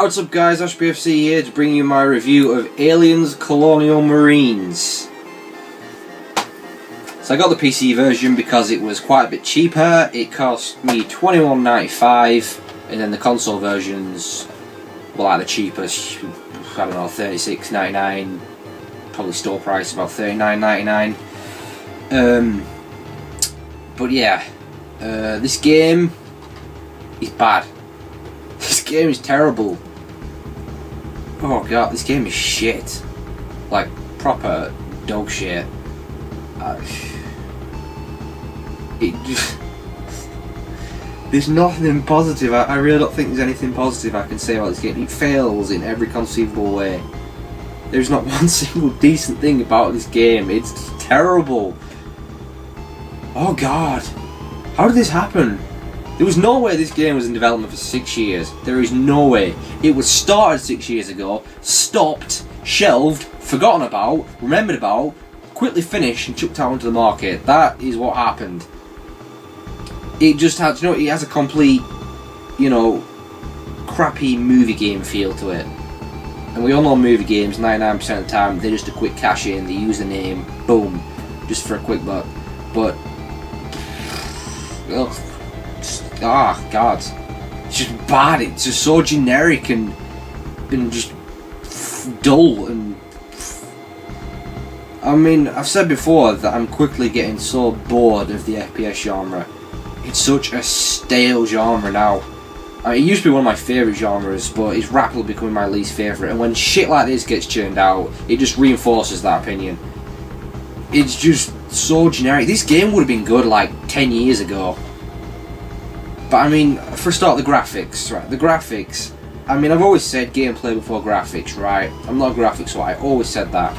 What's up guys, Ashbfc here to bring you my review of Aliens Colonial Marines. So I got the PC version because it was quite a bit cheaper. It cost me $21.95, and then the console versions were like the cheapest, I don't know, $36.99, probably store price about $39.99. But yeah, this game is bad. This game is terrible. Oh god, this game is shit. Like, proper dog shit. There's nothing positive. I really don't think there's anything positive I can say about this game. It fails in every conceivable way. There's not one single decent thing about this game. It's terrible. Oh god. How did this happen? There was no way this game was in development for 6 years. There is no way. It was started 6 years ago, stopped, shelved, forgotten about, remembered about, quickly finished and chucked out onto the market. That is what happened. It just had, you know, it has a complete, you know, crappy movie game feel to it. And we all know movie games, 99% of the time, they're just a quick cash in, they use the name, boom, just for a quick buck. But, ugh. Ah, god, it's just bad. It's just so generic and just dull. And I mean, I've said before that I'm quickly getting so bored of the FPS genre. It's such a stale genre now. I mean, it used to be one of my favourite genres, but it's rapidly becoming my least favourite. And when shit like this gets churned out, it just reinforces that opinion. It's just so generic. This game would have been good like 10 years ago. But I mean, for a start, the graphics, right? The graphics, I mean, I've always said gameplay before graphics, right? I'm not a graphics guy, I always said that.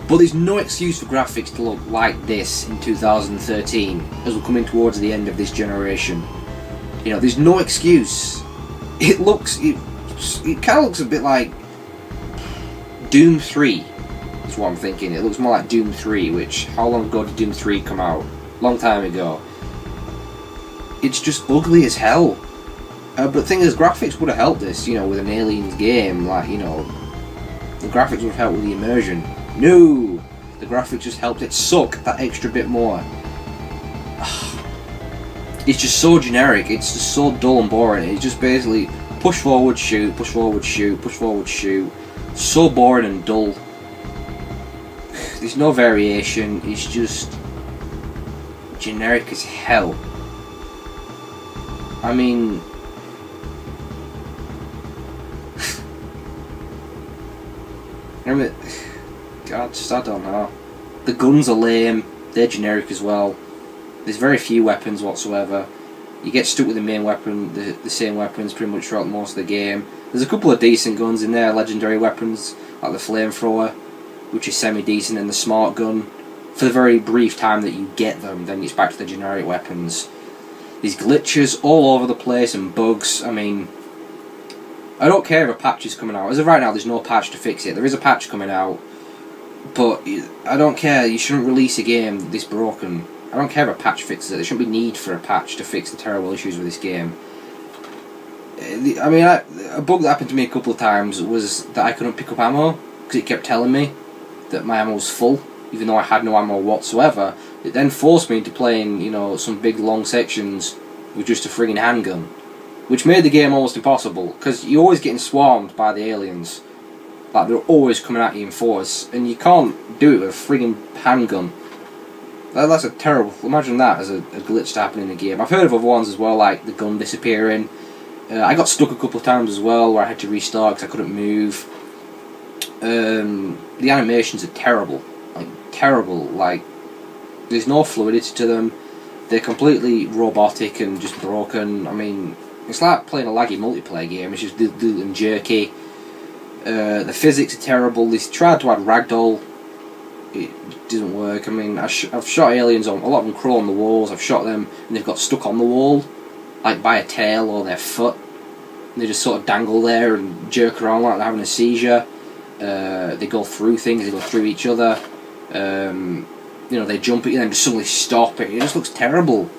But there's no excuse for graphics to look like this in 2013, as we're coming towards the end of this generation. You know, there's no excuse. It kind of looks a bit like Doom 3, is what I'm thinking. It looks more like Doom 3, which, how long ago did Doom 3 come out? Long time ago. It's just ugly as hell. But the thing is, graphics would have helped this, you know, with an Aliens game. Like, you know, the graphics would have helped with the immersion. No! The graphics just helped it suck that extra bit more. It's just so generic, it's just so dull and boring. It's just basically push forward, shoot, push forward, shoot, push forward, shoot. So boring and dull. There's no variation, it's just generic as hell. I mean, God, just, I don't know. The guns are lame, they're generic as well. There's very few weapons whatsoever. You get stuck with the main weapon, the same weapons pretty much throughout most of the game. There's a couple of decent guns in there, legendary weapons, like the flamethrower, which is semi-decent, and the smart gun. For the very brief time that you get them, then it's back to the generic weapons. There's glitches all over the place and bugs. I mean, I don't care if a patch is coming out. As of right now, there's no patch to fix it. There is a patch coming out, but I don't care. You shouldn't release a game this broken. I don't care if a patch fixes it. There shouldn't be need for a patch to fix the terrible issues with this game. I mean, a bug that happened to me a couple of times was that I couldn't pick up ammo because it kept telling me that my ammo was full, even though I had no ammo whatsoever. It then forced me into playing, you know, some big long sections with just a friggin' handgun, which made the game almost impossible, because you're always getting swarmed by the aliens. Like, they're always coming at you in force, and you can't do it with a friggin' handgun. That's a terrible... Imagine that as a glitch to happen in the game. I've heard of other ones as well, like the gun disappearing. I got stuck a couple of times as well, where I had to restart because I couldn't move. The animations are terrible. Like, terrible. Like, there's no fluidity to them. They're completely robotic and just broken. I mean, it's like playing a laggy multiplayer game. It's just and jerky. The physics are terrible. They tried to add ragdoll. It didn't work. I mean, I've shot aliens on. A lot of them crawl on the walls. I've shot them and they've got stuck on the wall, like by a tail or their foot. And they just sort of dangle there and jerk around like they're having a seizure. They go through things. They go through each other. You know, they jump at you and then just suddenly stop it. It just looks terrible.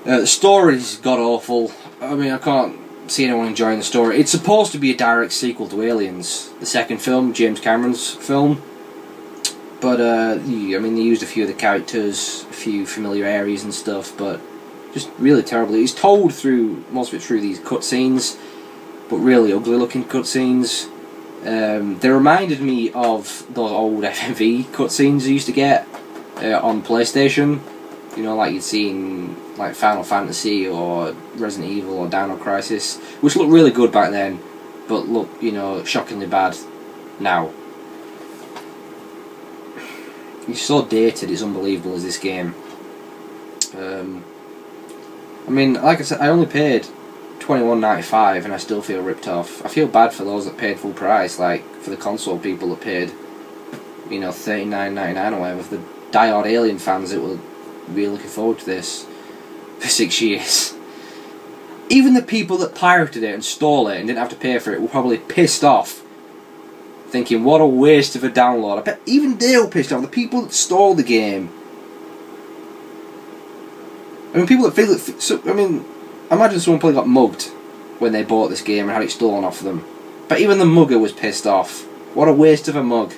The story's god awful. I mean, I can't see anyone enjoying the story. It's supposed to be a direct sequel to Aliens, the second film, James Cameron's film. But, I mean, they used a few of the characters, a few familiar areas and stuff, but just really terribly. It's told through, most of it through these cutscenes, but really ugly looking cutscenes. They reminded me of those old FMV cutscenes you used to get on PlayStation. You know, like you'd see in like Final Fantasy or Resident Evil or Dino Crisis, which looked really good back then, but look, you know, shockingly bad now. It's so dated, it's unbelievable as this game. I mean, like I said, I only paid $21.95 and I still feel ripped off. I feel bad for those that paid full price, like for the console people that paid, you know, $39.99 or whatever. For the die-hard Alien fans that were really looking forward to this for 6 years. Even the people that pirated it and stole it and didn't have to pay for it were probably pissed off, thinking, what a waste of a download. I bet even they were pissed off. The people that stole the game. I mean, people that feel that. So, I mean, imagine someone probably got mugged when they bought this game and had it stolen off them. But even the mugger was pissed off. What a waste of a mug.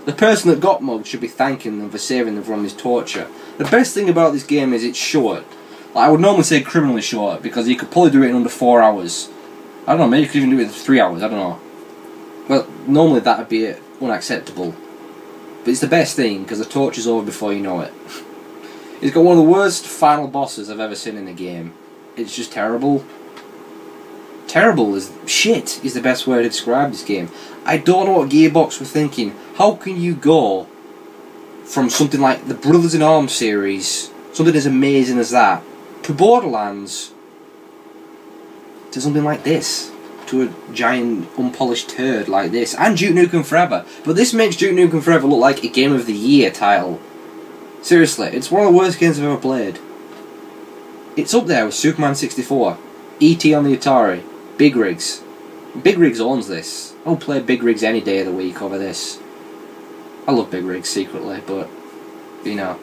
The person that got mugged should be thanking them for saving them from this torture. The best thing about this game is it's short. Like, I would normally say criminally short, because you could probably do it in under 4 hours. I don't know, maybe you could even do it in 3 hours, I don't know. Well, normally that would be unacceptable. But it's the best thing, because the torture's over before you know it. It's got one of the worst final bosses I've ever seen in a game. It's just terrible. Terrible is shit is the best way to describe this game. I don't know what Gearbox were thinking. How can you go from something like the Brothers in Arms series, something as amazing as that, to Borderlands, to something like this, to a giant unpolished turd like this, and Duke Nukem Forever. But this makes Duke Nukem Forever look like a Game of the Year title. Seriously, it's one of the worst games I've ever played. It's up there with Superman 64, E.T. on the Atari, Big Rigs. Big Rigs owns this. I'll play Big Rigs any day of the week over this. I love Big Rigs secretly, but, you know,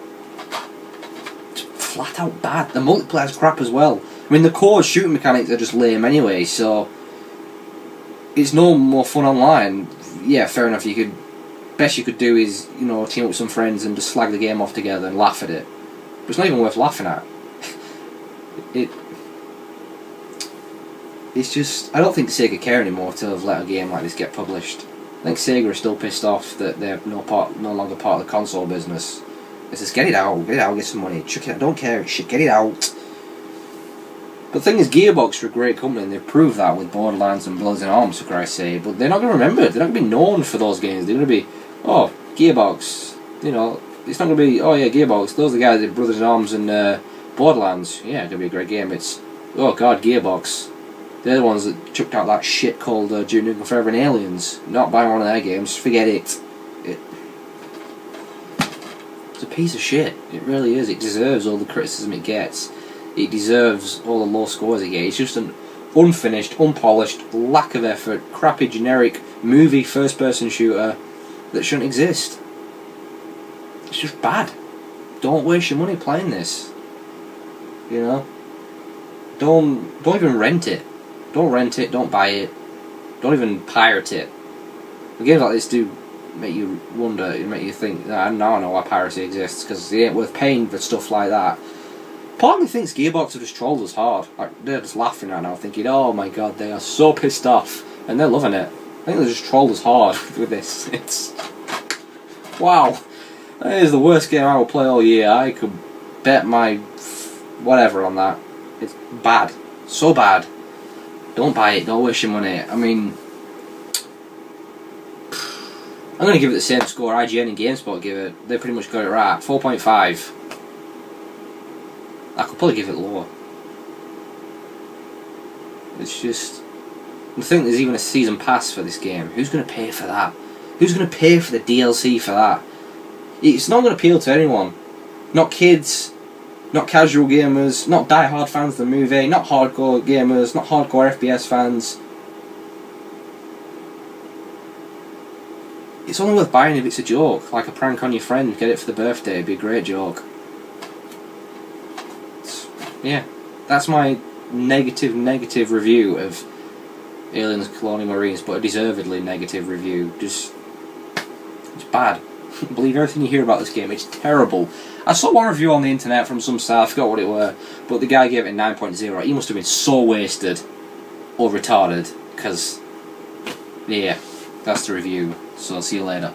it's flat out bad. The multiplayer's crap as well. I mean, the core shooting mechanics are just lame anyway, so it's no more fun online. Yeah, fair enough, you could, best you could do is, you know, team up with some friends and just slag the game off together and laugh at it. But it's not even worth laughing at. It's just, I don't think Sega care anymore to have let a game like this get published. I think Sega are still pissed off that they're no longer part of the console business. It's just get it out, get some money, chuck it out, don't care, shit, get it out. But the thing is, Gearbox are a great company and they've proved that with Borderlands and Brothers in Arms, for Christ's sake, but they're not going to remember it, they're not going to be known for those games, they're going to be, oh, Gearbox, you know, it's not going to be, oh yeah, Gearbox, those are the guys that did Brothers in Arms and Borderlands, yeah, it's going to be a great game. It's, oh god, Gearbox. They're the ones that chucked out that shit called Duke Nukem Forever and Aliens. Not buying one of their games, forget it. It's a piece of shit, it really is. It deserves all the criticism it gets. It deserves all the low scores it gets. It's just an unfinished, unpolished, lack of effort, crappy generic movie first-person shooter that shouldn't exist. It's just bad. Don't waste your money playing this. You know? Don't even rent it. Don't rent it, don't buy it. Don't even pirate it. Games like this do make you wonder, make you think, now I know why piracy exists, because it ain't worth paying for stuff like that. Part of me thinks Gearbox have just trolled us hard. Like, they're just laughing right now, thinking, oh my god, they are so pissed off. And they're loving it. I think they just trolled us hard with this. It's... wow. That is the worst game I will play all year. I could bet my... whatever on that. It's bad. So bad. Don't buy it, don't waste your money. I mean... I'm going to give it the same score IGN and GameSpot give it. They pretty much got it right. 4.5. I could probably give it lower. It's just... I think there's even a season pass for this game. Who's going to pay for that? Who's going to pay for the DLC for that? It's not going to appeal to anyone. Not kids, not casual gamers, not die-hard fans of the movie, not hardcore gamers, not hardcore FPS fans. It's only worth buying if it's a joke, like a prank on your friend, get it for the birthday, it'd be a great joke. Yeah, that's my negative review of Aliens Colonial Marines, but a deservedly negative review. Just, it's bad. Believe everything you hear about this game. It's terrible. I saw one review on the internet from some site, I forgot what it were, but the guy gave it 9.0. He must have been so wasted or retarded, because, yeah, that's the review. So, see you later.